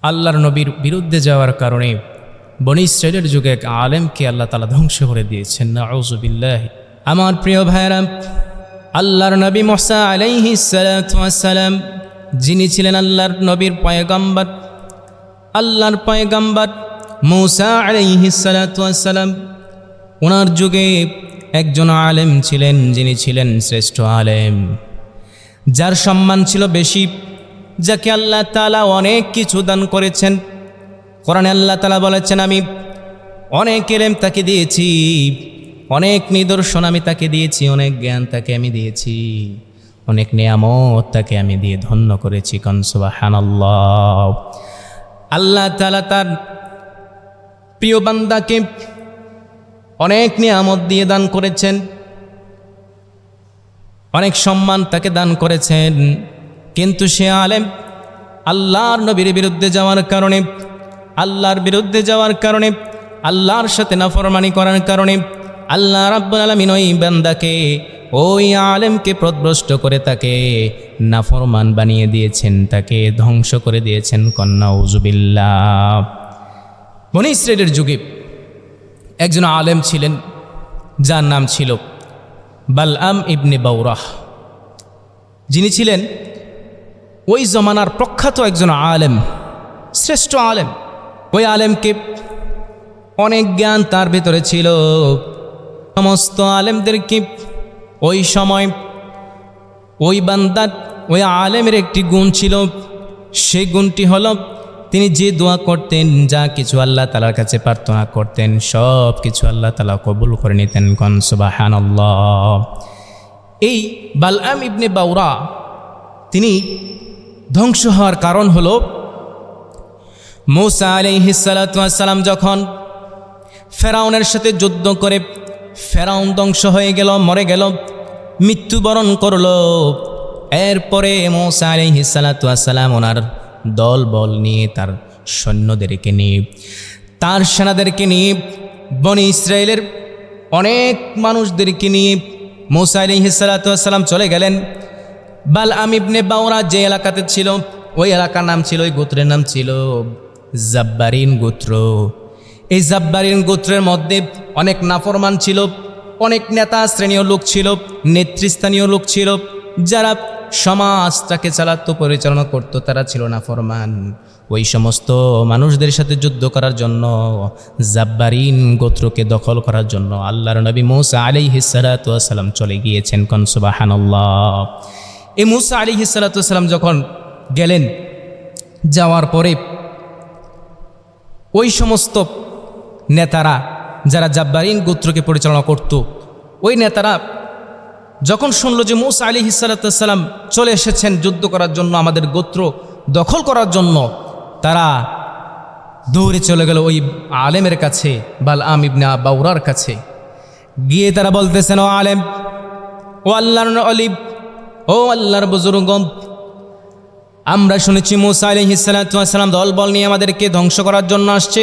আল্লাহর নবীর বিরুদ্ধে যাওয়ার কারণে বনী ইসরাইলের যুগে এক আলেমকে আল্লাহ তাআলা ধ্বংস করে দিয়েছেন। নাউযু বিল্লাহি। আমার প্রিয় ভাইরা, আল্লাহর নবী মুসা আলাইহিস সালাতু ওয়াস সালাম, যিনি ছিলেন আল্লাহর নবীর পয়গম্বর, আল্লাহর পয়গম্বর মুসা আলাইহিস সালাতু ওয়াস সালাম, ওনার যুগে একজন আলেম ছিলেন, যিনি ছিলেন শ্রেষ্ঠ আলেম, যার সম্মান ছিল বেশি, যাকে আল্লাহ তাআলা অনেক কিছু দান করেছেন। কোরআনে আল্লাহ তাআলা বলেছেন, আমি অনেক ইলম তাকে দিয়েছি, অনেক নিদর্শন আমি তাকে দিয়েছি, অনেক জ্ঞান তাকে আমি দিয়েছি, অনেক নিয়ামত তাকে আমি দিয়ে ধন্য করেছি। কান সুবহানাল্লাহ। আল্লাহ তাআলা তার প্রিয় বান্দাকে অনেক নিয়ামত দিয়ে দান করেছেন, অনেক সম্মান তাকে দান করেছেন, কিন্তু সে আলেম আল্লাহর নবীর বিরুদ্ধে যাওয়ার কারণে, আল্লাহর বিরুদ্ধে যাওয়ার কারণে, আল্লাহর সাথে নাফরমানি করার কারণে আল্লাহ রাব্বুল আলামিন ওই বান্দাকে, ওই আলেমকে পথভ্রষ্ট করে তাকে নাফরমান বানিয়ে দিয়েছেন, তাকে ধ্বংস করে দিয়েছেন। নাউযু বিল্লাহ। বনী ইসরাইলের যুগে একজন আলেম ছিলেন, যার নাম ছিল বালআম ইবনে বাউরাহ, যিনি ছিলেন ওই জমানার প্রখ্যাত একজন আলেম, শ্রেষ্ঠ আলেম। ওই আলেমকে অনেক জ্ঞান তার ভেতরে ছিল। সমস্ত আলেমদেরকে ওই সময় ওই বান্দার, ওই আলেমের একটি গুণ ছিল, সেই গুণটি হলো তিনি যে দোয়া করতেন, যা কিছু আল্লাহ তাআলার কাছে প্রার্থনা করতেন, সব কিছু আল্লাহ তাআলা কবুল করে নিতেন। কোন সুবহানাল্লাহ। এই বালআম ইবনে বাউরা তিনি ধ্বংস হওয়ার কারণ হলো, মুসা আলাইহিস সালাতু ওয়াস সালাম যখন ফেরাউনের সাথে যুদ্ধ করে ফেরাউন ধ্বংস হয়ে গেল, মরে গেল, মৃত্যুবরণ করল, এরপরে মুসা আলাইহিস সালাতু ওয়াস সালাম ওনার দল বল নিয়ে, তার সৈন্যদেরকে নিয়ে, তার সেনাদেরকে নিয়ে, বনী ইসরায়েলের অনেক মানুষদেরকে নিয়ে মুসা আলাইহিস সালাতু ওয়াস সালাম চলে গেলেন। বালআম ইবনে বাউরা যে এলাকাতে ছিল, ওই এলাকার নাম ছিল, ওই গোত্রের নাম ছিল জাব্বারিন গোত্র। এই জাব্বারিন গোত্রের মধ্যে অনেক নাফরমান ছিল, অনেক নেতা শ্রেণীয় লোক ছিল, নেতৃস্থানীয় লোক ছিল, যারা সমাজটাকে চালাতো, পরিচালনা করতো, তারা ছিল নাফরমান। ওই সমস্ত মানুষদের সাথে যুদ্ধ করার জন্য, জাব্বারিন গোত্রকে দখল করার জন্য আল্লাহর নবী মুসা আলাইহিস সালাতু ওয়াস সালাম চলে গিয়েছেন। কোন সুবহানাল্লাহ। এই মুসা আলাইহিস সালাতু ওয়াস সালাম যখন গেলেন, যাওয়ার পরে ওই সমস্ত নেতারা, যারা জাব্বারিন গোত্রকে পরিচালনা করত, ওই নেতারা যখন শুনল যে মুসা আলাইহিস সালাতু ওয়াস সালাম চলে এসেছেন যুদ্ধ করার জন্য, আমাদের গোত্র দখল করার জন্য, তারা দৌড়ে চলে গেল ওই আলেমের কাছে, বালআম ইবনে বাউরার কাছে। গিয়ে তারা বলতেছেন, ও আলেম, ও আল্লাহর ওলি, ও আল্লাহর বুজুর্গ, আমরা শুনেছি মুসা আলাইহিস সালাতু ওয়াস সালাম দলবল নিয়ে আমাদেরকে ধ্বংস করার জন্য আসছে,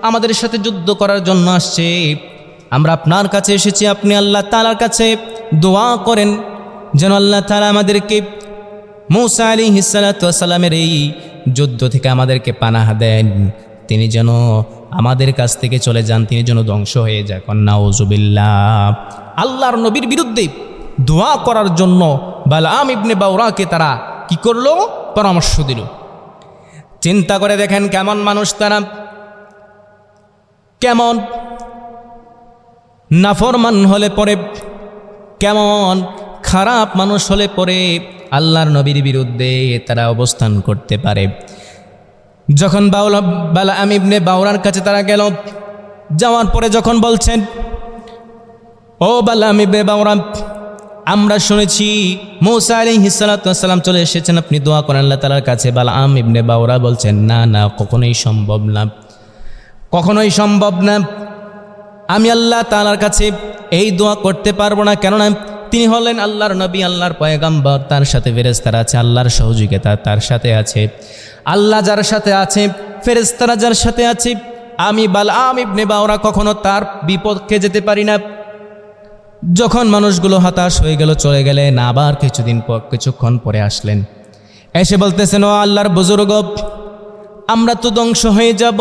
আমাদের সাথে যুদ্ধ করার জন্য আসছে। আমরা আপনার কাছে এসেছি, আপনি আল্লাহ তাআলার কাছে দোয়া করেন যেন আল্লাহ তাআলা আমাদেরকে মুসা আলাইহিস সালাতু ওয়াস সালামের এই যুদ্ধ থেকে আমাদেরকে পানাহ দেন, তিনি যেন আমাদের কাছ থেকে চলে যান, তিনি যেন ধ্বংস হয়ে যান। নাউযু বিল্লাহ। আল্লাহর নবীর বিরুদ্ধে দোয়া করার জন্য বালআম ইবনে বাউরাকে তারা কি করলো? পরামর্শ দিল। চিন্তা করে দেখেন কেমন মানুষ তারা, কেমন নাফরমান হলে পরে, কেমন খারাপ মানুষ হলে পরে আল্লাহর নবীর বিরুদ্ধে তারা অবস্থান করতে পারে। যখন বালআম ইবনে বাউরার কাছে তারা গেল, যাওয়ার পরে যখন বলছেন, ও বালআম ইবনে বাউরা, আমরা শুনেছি মুসা আলাইহিস সালাতু ওয়াস সালাম চলে এসেছেন, আপনি দোয়া করেন আল্লাহ তাআলার কাছে। বালআম ইবনে বাউরা বলছেন, না না, কখনোই সম্ভব না, কখনোই সম্ভব না, আমি আল্লাহ তাআলার কাছে এই দোয়া করতে পারবো না, কেননা তিনি হলেন আল্লাহর নবী, আল্লাহর পয়গম্বর, তার সাথে ফেরেশতারা আছে, আল্লাহর সহযোগিতা তার সাথে আছে, আল্লাহ যার সাথে আছে, ফেরেশতারা যার সাথে আছে, আমি বালআম ইবনে বাউরা কখনো তার বিপক্ষে যেতে পারি না। যখন মানুষগুলো হতাশ হয়ে গেল, চলে গেলেন, আবার কিছুক্ষণ পরে আসলেন, এসে বলতেছেন, ও আল্লাহর বুজুর্গ, আমরা তো ধ্বংস হয়ে যাব,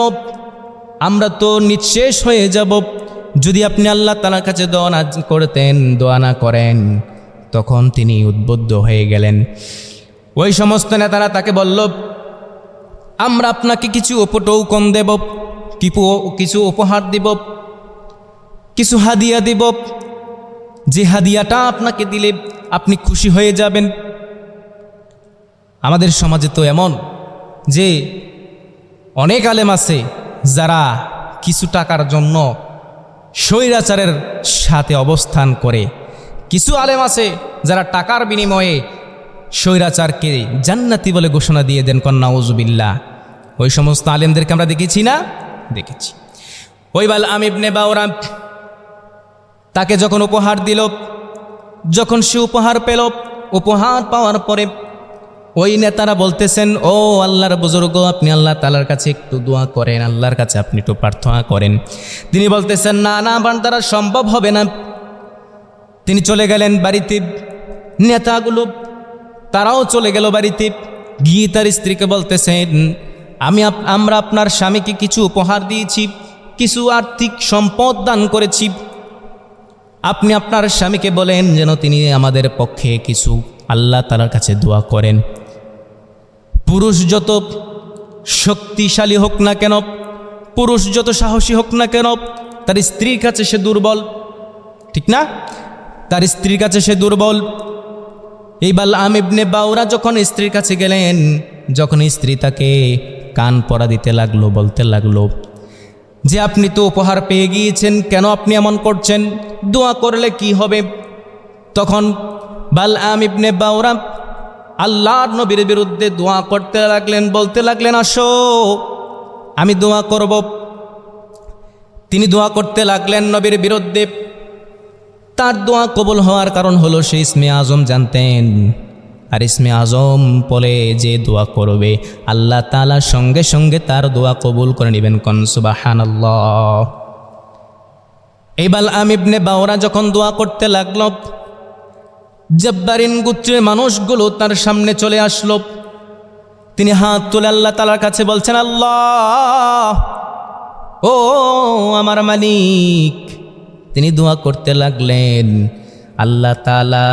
আমরা তো নিঃশেষ হয়ে যাব যদি আপনি আল্লাহ তাআলার কাছে দোয়া না করতেন, দোয়া না করেন। তখন তিনি উদ্বুদ্ধ হয়ে গেলেন। ওই সমস্ত নেতারা তাকে বলল, আমরা আপনাকে কিছু উপটৌকন দেব, কিছু উপহার দিব, কিছু হাদিয়া দিব, যে হাদিয়াটা আপনাকে দিলে আপনি খুশি হয়ে যাবেন। আমাদের সমাজে তো এমন যে অনেক আলেম আছে যারা কিছু টাকার জন্য স্বৈরাচারের সাথে অবস্থান করে, কিছু আলেম আছে যারা টাকার বিনিময়ে স্বৈরাচারকে জান্নাতি বলে ঘোষণা দিয়ে দেন, কন্যা উজুবিল্লাহ। ওই সমস্ত আলেমদেরকে আমরা দেখেছি না? দেখেছি। ওই বালআম ইবনে বাওরা তাকে যখন উপহার দিল, যখন সে উপহার পেল, উপহার পাওয়ার পরে ওই নেতারা বলতেছেন, ও আল্লাহর বুজুর্গ, আপনি আল্লাহ তাআলার কাছে একটু দোয়া করেন, আল্লাহর কাছে আপনি একটু প্রার্থনা করেন। তিনি বলতেছেন, না না, আমার দ্বারা সম্ভব হবে না। তিনি চলে গেলেন বাড়িতে। নেতাগুলো তারাও চলে গেল বাড়িতে, গিয়ে তার স্ত্রীকে বলতেছেন, আমরা আপনার স্বামীকে কিছু উপহার দিয়েছি, কিছু আর্থিক সম্পদ দান করেছি, আপনি আপনার স্বামীকে বলেন যেন তিনি আমাদের পক্ষে কিছু আল্লাহ তাআলার কাছে দোয়া করেন। পুরুষ যত শক্তিশালী হোক না কেন, পুরুষ যত সাহসী হোক না কেন, তার স্ত্রীর কাছে সে দুর্বল, ঠিক না? তার স্ত্রীর কাছে সে দুর্বল। এই বালআম ইবনে বাওরা যখন স্ত্রীর কাছে গেলেন, যখন স্ত্রী তাকে কান পরা দিতে লাগলো, বলতে লাগলো যে আপনি তো উপহার পেয়ে গিয়েছেন, কেন আপনি এমন করছেন, দোয়া করলে কি হবে? তখন বালআম ইবনে বাওরা আল্লাহর নবীর বিরুদ্ধে দোয়া করতে লাগলেন, বলতে লাগলেন, আসো আমি দোয়া করব। তিনি দোয়া করতে লাগলেন নবীর বিরুদ্ধে। তার দোয়া কবুল হওয়ার কারণ হলো সে ইসমে আজম জানতেন, আর ইসমে আজম বলে যে দোয়া করবে আল্লাহ তাআলা সঙ্গে সঙ্গে তার দোয়া কবুল করে নেবেন। কোন সুবহানাল্লাহ। এই বালআম ইবনে বাওরা যখন দোয়া করতে লাগলো, জব্বারিন গোত্রের মানুষগুলো তার সামনে চলে আসলো। তিনি হাত তুলে আল্লাহ তাআলার কাছে বলছেন, আল্লাহ, ও আমার মালিক। তিনি দোয়া করতে লাগলেন, আল্লাহ তাআলা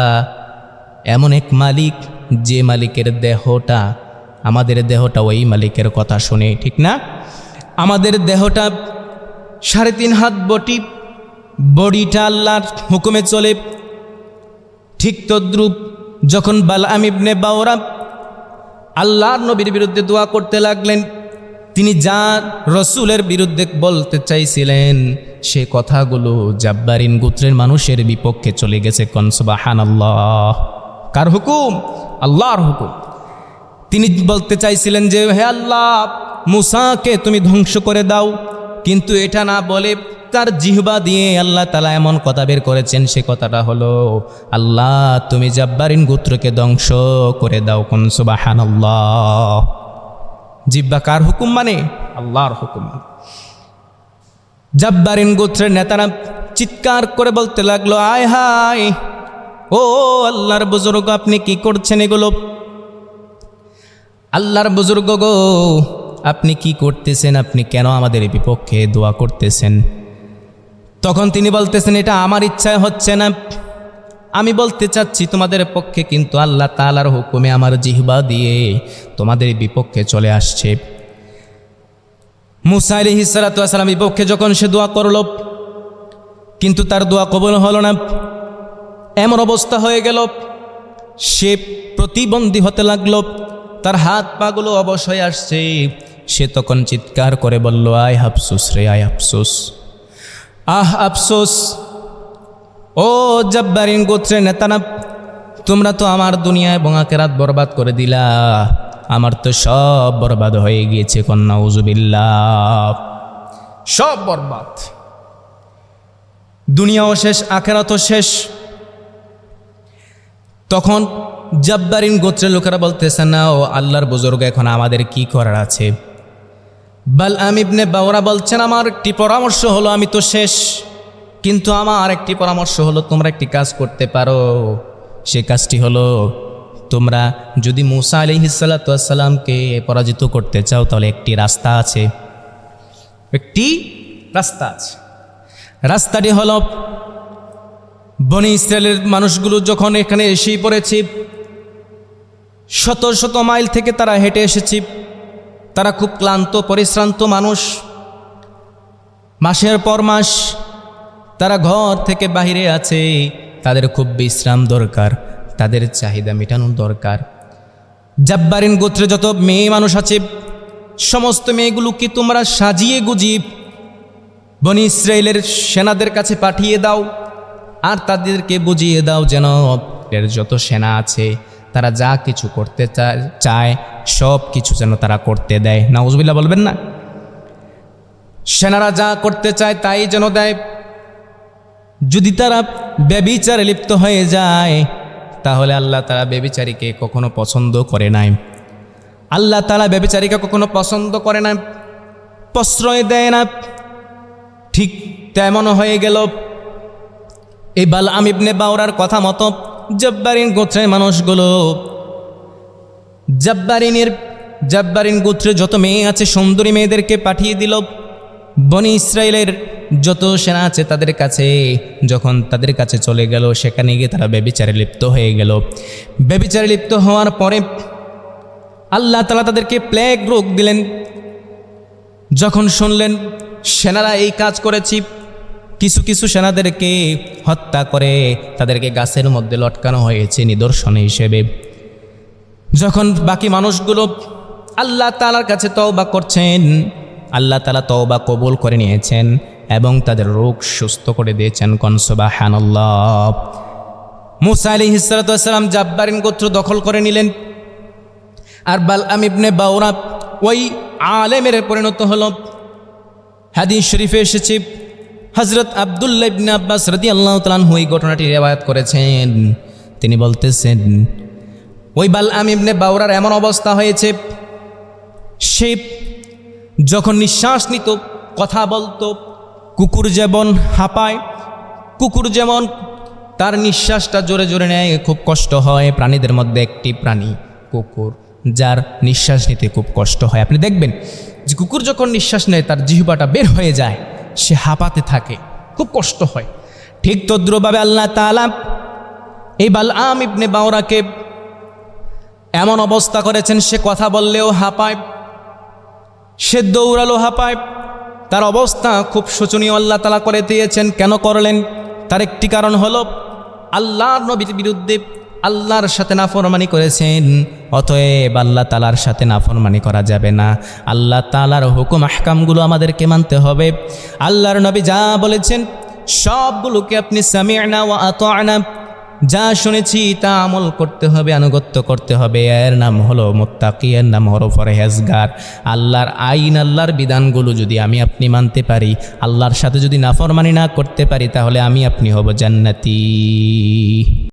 এমন এক মালিক, যে মালিকের দেহটা, আমাদের দেহটা ওই মালিকের কথা শুনে, ঠিক না? আমাদের দেহটা 3.5 হাত বডিটা আল্লাহর হুকুমে চলে। ঠিক তদ্রূপ যখন বালআম ইবনে বাওরা আল্লাহর নবীর বিরুদ্ধে দোয়া করতে লাগলেন, তিনি যা রসুলের বিরুদ্ধে বলতে চাইছিলেন সে কথাগুলো জাব্বারিন গোত্রের মানুষের বিপক্ষে চলে গেছে। কোন সুবহানাল্লাহ। কার হুকুম? আল্লাহর হুকুম। তিনি বলতে চাইছিলেন যে, হে আল্লাহ, মুসাকে তুমি ধ্বংস করে দাও, কিন্তু এটা না বলে তার জিহ্বা দিয়ে আল্লাহ তাআলা এমন কথা বের করেছেন, সে কথাটা হলো, আল্লাহ তুমি জাব্বারিন গোত্রকে ধ্বংস করে দাও। কোন সুবহানাল্লাহ। জিহ্বা কার হুকুম মানে? আল্লাহর হুকুম। জাব্বারিন গোত্রের নেতারা চিৎকার করে বলতে লাগলো, আয় হায়, ও আল্লাহর বুজুর্গ, আপনি কি করছেন এগুলো? আল্লাহর বুজুর্গ গো, আপনি কি করতেছেন? আপনি কেন আমাদের বিপক্ষে দোয়া করতেছেন? তখন তিনি বলতেছেন, এটা আমার ইচ্ছায় হচ্ছে না, আমি বলতে চাচ্ছি তোমাদের পক্ষে, কিন্তু আল্লাহ তাআলার হুকুমে আমার জিহ্বা দিয়ে তোমাদের বিপক্ষে চলে আসছে। মুসা আলাইহিস সালাতু ওয়াস সালামের বিপক্ষে যখন সে দোয়া করল, কিন্তু তার দোয়া কবুল হলো না। এমন অবস্থা হয়ে গেল, সে প্রতিবন্ধী হতে লাগলো, তার হাত পাগুলো অবশ হয়ে আসছে। সে তখন চিৎকার করে বলল, আয় আফসোস রে, আয় আফসোস, আহ আফসোস। ও জাব্বারিন গোত্রের নেতারা, তোমরা তো আমার দুনিয়া এবং আখিরাত বরবাদ করে দিলা, আমার তো সব বরবাদ হয়ে গিয়েছে। কন্যা উজুবিল্লাহ। সব বরবাদ, দুনিয়াও শেষ, আখিরাতও শেষ। তখন জাব্বারিন গোত্রের লোকেরা বলতেছে, না ও আল্লাহর বুজুর্গ, এখন আমাদের কি করার আছে? বালআম ইবনে বাওরা বলছেন, আমার একটি পরামর্শ হলো, আমি তো শেষ, কিন্তু আমার একটি পরামর্শ হলো, তোমরা একটি কাজ করতে পারো। সে কাজটি হলো, তোমরা যদি মূসা আলাইহিসসালাতু ওয়াসসালামকে পরাজিত করতে চাও তাহলে একটি রাস্তা আছে, একটি রাস্তা আছে। রাস্তাটি হলো বনি ইসরায়েলের মানুষগুলো যখন এখানে এসেই পড়েছে, শত শত মাইল থেকে তারা হেঁটে এসেছে, তারা খুব ক্লান্ত পরিশ্রান্ত মানুষ, মাসের পর মাস তারা ঘর থেকে বাহিরে আছে, তাদের খুব বিশ্রাম দরকার, তাদের চাহিদা মেটানোর দরকার। জাব্বারিন গোত্রে যত মেয়ে মানুষ আছে সমস্ত মেয়েগুলোকে তোমরা সাজিয়ে গুজিয়ে বনি ইসরায়েলের সেনাদের কাছে পাঠিয়ে দাও, আর তাদেরকে বুঝিয়ে দাও যেন এর যত সেনা আছে তারা যা কিছু করতে চায় সব কিছু যেন তারা করতে দেয়। নাউজুবিল্লাহ বলবেন না? সেনারা যা করতে চায় তাই যেন দেয়। যদি তারা ব্যভিচারে লিপ্ত হয়ে যায় তাহলে আল্লাহ তাআলা ব্যভিচারীকে কখনো পছন্দ করে নাই। আল্লাহ তাআলা ব্যভিচারীকে কখনো পছন্দ করে না, প্রশ্রয় দেয় না। ঠিক তেমন হয়ে গেল এই বালআম ইবনে বাওরার কথা মতো জাব্বারিন গোত্রের মানুষগুলো, জাব্বারিন গোত্রে যত মেয়ে আছে সুন্দরী মেয়েদেরকে পাঠিয়ে দিল বনি ইসরায়েলের যত সেনা আছে তাদের কাছে। যখন তাদের কাছে চলে গেল সেখানে গিয়ে তারা ব্যভিচারে লিপ্ত হয়ে গেল। ব্যভিচারে লিপ্ত হওয়ার পরে আল্লাহ তাআলা তাদেরকে প্লেগ রোগ দিলেন। যখন শুনলেন সেনারা এই কাজ করেছি, কিছু কিছু সেনাদেরকে হত্যা করে তাদেরকে গাছের মধ্যে লটকানো হয়েছে নিদর্শন হিসেবে। যখন বাকি মানুষগুলো আল্লাহ তাআলার কাছে তওবা করছেন, আল্লাহ তাআলা তওবা কবুল করে নিয়েছেন এবং তাদের রোগ সুস্থ করে দিয়েছেন। কোন সুবহানাল্লাহ। মূসা আলাইহিসসালাতু ওয়াসসালাম জাব্বারিন গোত্র দখল করে নিলেন, আর বালআম ইবনে বাওরা ওই আলেমের পরিণত হলো। হাদিস শরীফে এসেছে, হযরত আব্দুল্লাহ ইবনে আব্বাস রাদিয়াল্লাহু তাআলা আনহু এই ঘটনাটি রিওয়ায়াত করেছেন। তিনি বলতেছেন ওই বালআম ইবনে বাওরার এমন অবস্থা হয়েছে, সে যখন নিঃশ্বাস নিত, কথা বলতো, কুকুর যেমন হাঁপায়, কুকুর যেমন তার নিঃশ্বাসটা জোরে জোরে নেয়, খুব কষ্ট হয়। প্রাণীদের মধ্যে একটি প্রাণী কুকুর, যার নিঃশ্বাস নিতে খুব কষ্ট হয়। আপনি দেখবেন যে কুকুর যখন নিঃশ্বাস নেয় তার জিহ্বাটা বের হয়ে যায়, সে হাঁপাতে থাকে, খুব কষ্ট হয়। ঠিক তদ্রুপভাবে আল্লাহ তাআলা এই বালআম ইবনে বাওরাকে এমন অবস্থা করেছেন, সে কথা বললেও হাঁপায়, সে দৌড়ালো হাঁপায়, তার অবস্থা খুব শোচনীয় আল্লাহ তাআলা করে দিয়েছেন। কেন করলেন? তার একটি কারণ হলো আল্লাহর নবীর বিরুদ্ধে আল্লাহর সাথে নাফরমানি করেছেন। অতএব আল্লাহ তাআলার সাথে নাফরমানি করা যাবে না। আল্লাহ তাআলার হুকুম আহকামগুলো আমাদেরকে মানতে হবে। আল্লাহর নবী যা বলেছেন সবগুলোকে আপনি সামি'না ওয়া আতা'না, যা শুনেছি তা আমল করতে হবে, আনুগত্য করতে হবে। এর নাম হলো মুত্তাকি, এর নাম হলো পরহেজগার। আল্লাহর আইন, আল্লাহর বিধানগুলো যদি আমি আপনি মানতে পারি, আল্লাহর সাথে যদি নাফরমানি না করতে পারি, তাহলে আমি আপনি হব জান্নাতি।